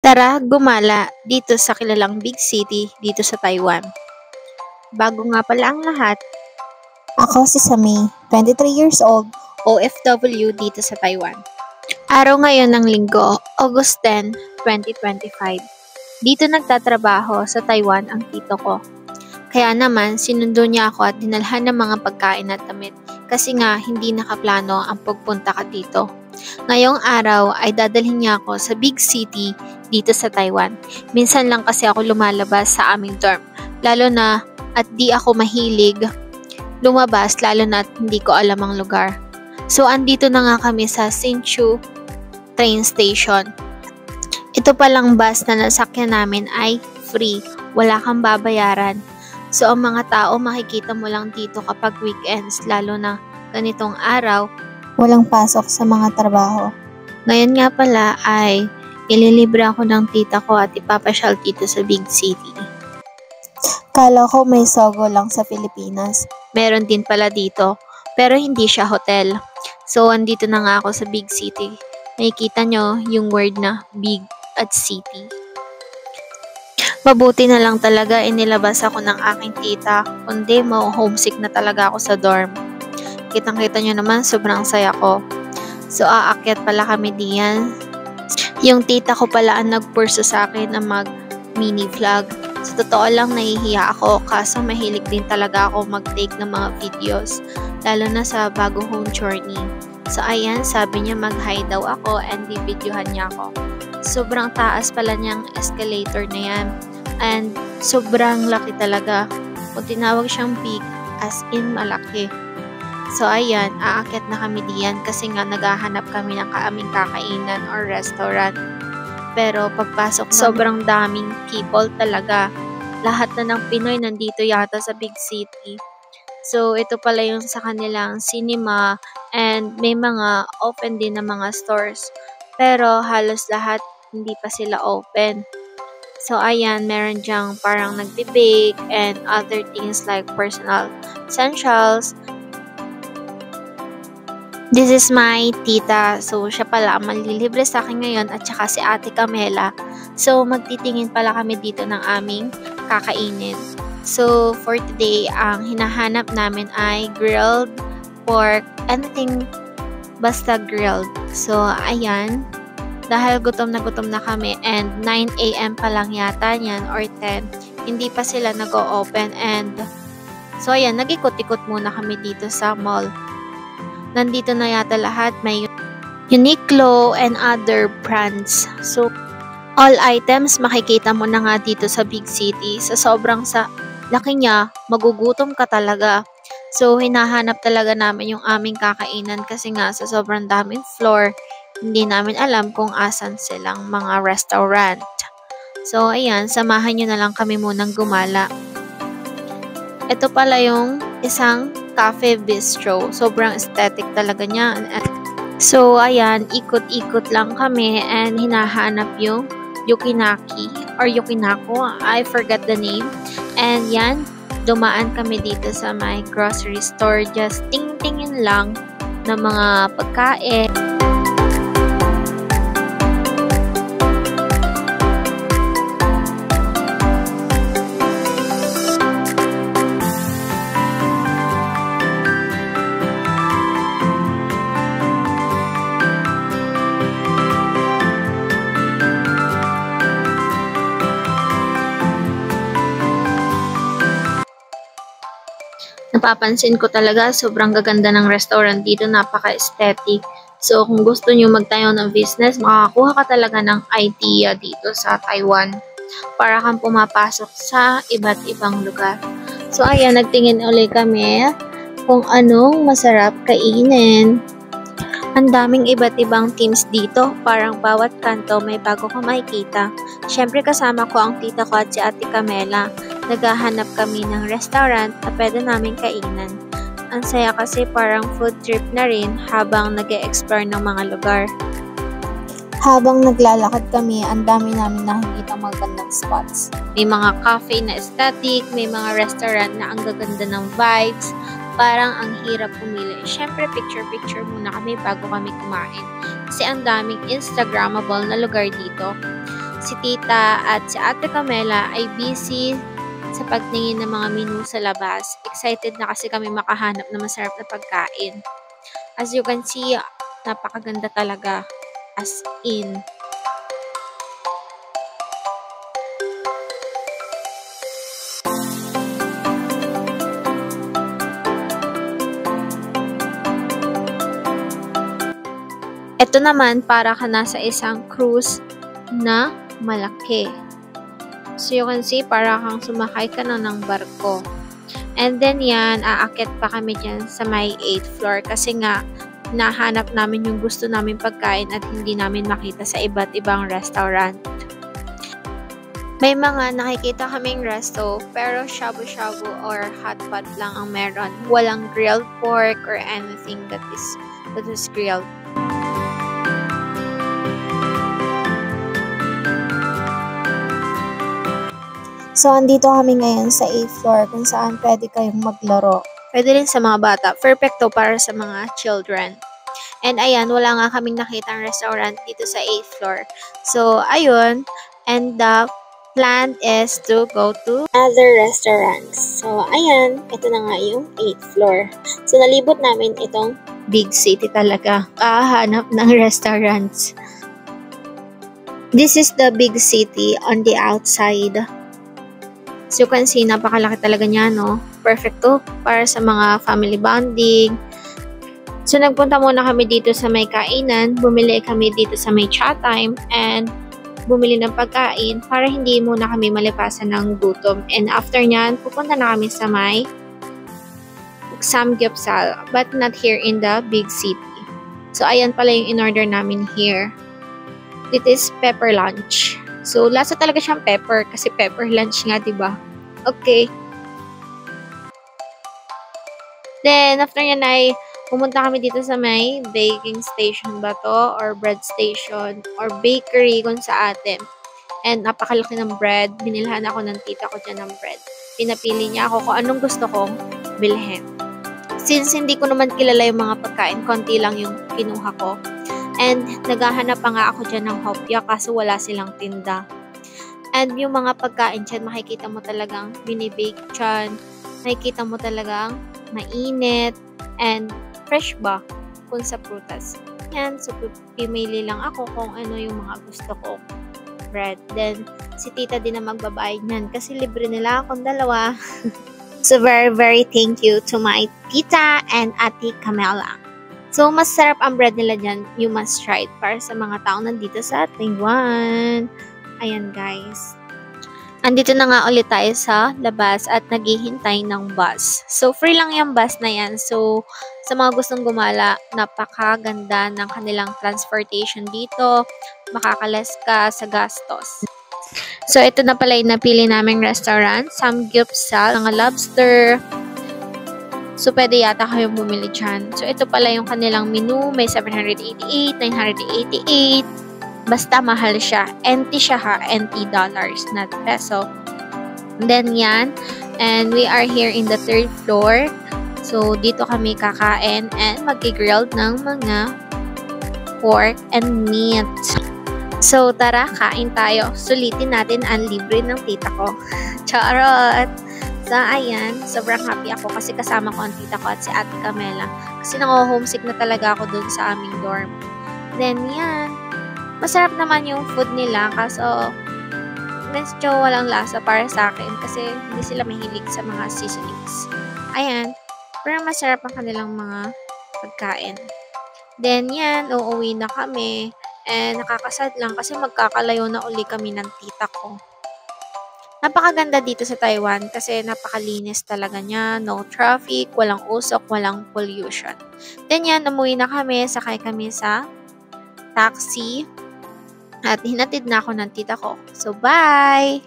Tara, gumala dito sa kilalang big city dito sa Taiwan. Bago nga pala ang lahat, Ako si Sami, 23 years old. OFW dito sa Taiwan. Araw ngayon ng linggo, August 10, 2025. Dito nagtatrabaho sa Taiwan ang tito ko. Kaya naman, sinundo niya ako at dinalhan ng mga pagkain at damit kasi nga hindi nakaplano ang pagpunta ka dito. Ngayong araw ay dadalhin niya ako sa big city dito sa Taiwan. Minsan lang kasi ako lumalabas sa aming dorm, lalo na at di ako mahilig lumabas lalo na at hindi ko alam ang lugar. So andito na nga kami sa Hsinchu train station. Ito palang bus na nasakyan namin ay free, wala kang babayaran. So ang mga tao makikita mo lang dito kapag weekends, lalo na ganitong araw. Walang pasok sa mga trabaho. Ngayon nga pala ay ililibre ako ng tita ko at ipapasyal dito sa big city. Kala ko may Sogo lang sa Pilipinas. Meron din pala dito, pero hindi siya hotel. So andito na nga ako sa big city. Makikita nyo yung word na big at city. Mabuti na lang talaga inilabas ako ng aking tita, kundi homesick na talaga ako sa dorm. Kitang-kita nyo naman, sobrang saya ko. So aakyat pala kami diyan. Yung tita ko pala ang nagpurso sa akin na mag mini vlog. Sa totoo lang nahihiya ako kaso mahilig din talaga ako mag-take ng mga videos, lalo na sa bago home journey. So ayan, sabi niya mag-hi daw ako and bibidyohan niya ako. Sobrang taas pala niyang escalator na yan and sobrang laki talaga. Kung tinawag siyang big, as in malaki. So ayan, aakyat na kami diyan kasi nga naghahanap kami ng kaaming kakainan or restaurant. Pero pagpasok sobrang daming people talaga. Lahat na ng Pinoy nandito yata sa big city. So ito pala yung sa kanilang cinema and may mga open din na mga stores. Pero halos lahat hindi pa sila open. So ayan, meron dyang parang nagbe-bake and other things like personal essentials. This is my tita. So, siya pala ang manlilibre sa akin ngayon at saka si Ate Camela. So, magtitingin pala kami dito ng aming kakainin. So, for today, ang hinahanap namin ay grilled pork, anything basta grilled. So, ayan. Dahil gutom na kami and 9 a.m. pa lang yata yan or 10, hindi pa sila nag-o-open and so, ayan, nag-ikot-ikot muna kami dito sa mall. Nandito na yata lahat, may Uniqlo and other brands. So, all items makikita mo na nga dito sa big city. Sa sobrang sa laki niya, magugutom ka talaga. So, hinahanap talaga namin yung aming kakainan kasi nga sa sobrang daming floor, hindi namin alam kung asan silang mga restaurant. So, ayan, samahan nyo na lang kami munang gumala. Ito pala yung isang cafe bistro. Sobrang aesthetic talaga niya. So, ayan, ikot-ikot lang kami and hinahanap yung Yukinaki or Yukinako. I forgot the name. And yan, dumaan kami dito sa my grocery store. Just ting-tingin lang ng mga pagkain. Napapansin ko talaga, sobrang gaganda ng restaurant dito, napaka-aesthetic. So, kung gusto nyo magtayo ng business, makakakuha ka talaga ng idea dito sa Taiwan para kang pumapasok sa iba't ibang lugar. So, ayan, nagtingin ulit kami kung anong masarap kainin. Ang daming iba't ibang teams dito, parang bawat kanto may bago ka makikita. Siyempre kasama ko ang tita ko at si Ate Camela. Naghahanap kami ng restaurant na pwede namin kainan. Ang saya kasi parang food trip na rin habang nag-e-explore ng mga lugar. Habang naglalakad kami, ang dami namin nakikita magandang spots. May mga cafe na aesthetic, may mga restaurant na ang gaganda ng vibes. Parang ang hirap pumili. Siyempre, picture-picture muna kami bago kami kumain. Kasi ang daming Instagrammable na lugar dito. si Tita at si Ate Camela ay busy sa pagtingin ng mga menu sa labas. Excited na kasi kami makahanap ng masarap na pagkain. As you can see, napakaganda talaga. As in. Ito naman, para ka nasa isang cruise na malaki. So you can see, para kang sumakay ka na ng barko. And then yan, aakit pa kami dyan sa may 8th floor kasi nga, nahanap namin yung gusto namin pagkain at hindi namin makita sa iba't ibang restaurant. May mga nakikita kaming resto, pero shabu-shabu or hot pot lang ang meron. Walang grilled pork or anything that is grilled. So, andito kami ngayon sa 8th floor kung saan pwede kayong maglaro. Pwede rin sa mga bata. Perfecto para sa mga children. And ayan, wala nga kaming nakitang restaurant dito sa 8th floor. So, ayun. And the plan is to go to other restaurants. So, ayan. Ito na nga yung 8th floor. So, nalibot namin itong big city talaga. Kahanap ng restaurants. This is the big city on the outside. So, you can see, napakalaki talaga niya, no? Perfecto para sa mga family bonding. So, nagpunta muna kami dito sa may kainan. Bumili kami dito sa may chat time. And, bumili ng pagkain para hindi muna kami malipasan ng gutom. And, after nyan, pupunta na kami sa may Samgyeopsal. But, not here in the big city. So, ayan pala yung in-order namin here. It is pepper lunch. So, lasa talaga siyang pepper kasi pepper lunch nga, diba? Okay. Then, after yan ay pumunta kami dito sa may baking station ba to? Or bread station? Or bakery kung sa atin. And napakalaki ng bread. Binilhan ako ng tita ko dyan ng bread. Pinapili niya ako kung anong gusto kong bilhin. Since hindi ko naman kilala yung mga pagkain, konti lang yung kinuha ko. And naghahanap pa nga ako dyan ng hopya kaso wala silang tinda. And yung mga pagkain dyan, makikita mo talagang binibake dyan. Makikita mo talagang mainit and fresh ba kung sa prutas. Yan, so pimili lang ako kung ano yung mga gusto ko. Bread. Then, si tita din na magbabayad niyan kasi libre nila akong dalawa. So, very, very thank you to my tita and Ate Camela. So, masarap ang bread nila dyan. You must try it para sa mga tao nandito sa Taiwan. Ayan, guys. Andito na nga ulit tayo sa labas at naghihintay ng bus. So, free lang yung bus na yan. So, sa mga gustong gumala, napakaganda ng kanilang transportation dito. Makakalas ka sa gastos. So, ito na pala yung napili naming restaurant. Samgyeopsal, mga lobster. So, pwede yata kayong bumili dyan. So, ito pala yung kanilang menu. May 788, 988. Basta mahal siya. NT siya ha. NT dollars, not peso. And then yan. And we are here in the 3rd floor. So, dito kami kakain and mag-grilled ng mga pork and meat. So, tara, kain tayo. Sulitin natin ang libre ng tita ko. Charot! So, ayan, sobrang happy ako kasi kasama ko ang tita ko at si Ate Camela. Kasi nako-homesick na talaga ako dun sa aming dorm. Then, yan. Masarap naman yung food nila kaso medyo walang lasa para sa akin kasi hindi sila mahilig sa mga seasonings. Ayan. Pero masarap ang kanilang mga pagkain. Then, yan, uuwi na kami. And nakakasad lang kasi magkakalayo na uli kami ng tita ko. Napakaganda dito sa Taiwan kasi napakalinis talaga niya. No traffic, walang usok, walang pollution. Then yan, umuwi na kami, sakay kami sa taxi. At hinatid na ako ng tita ko. So, bye!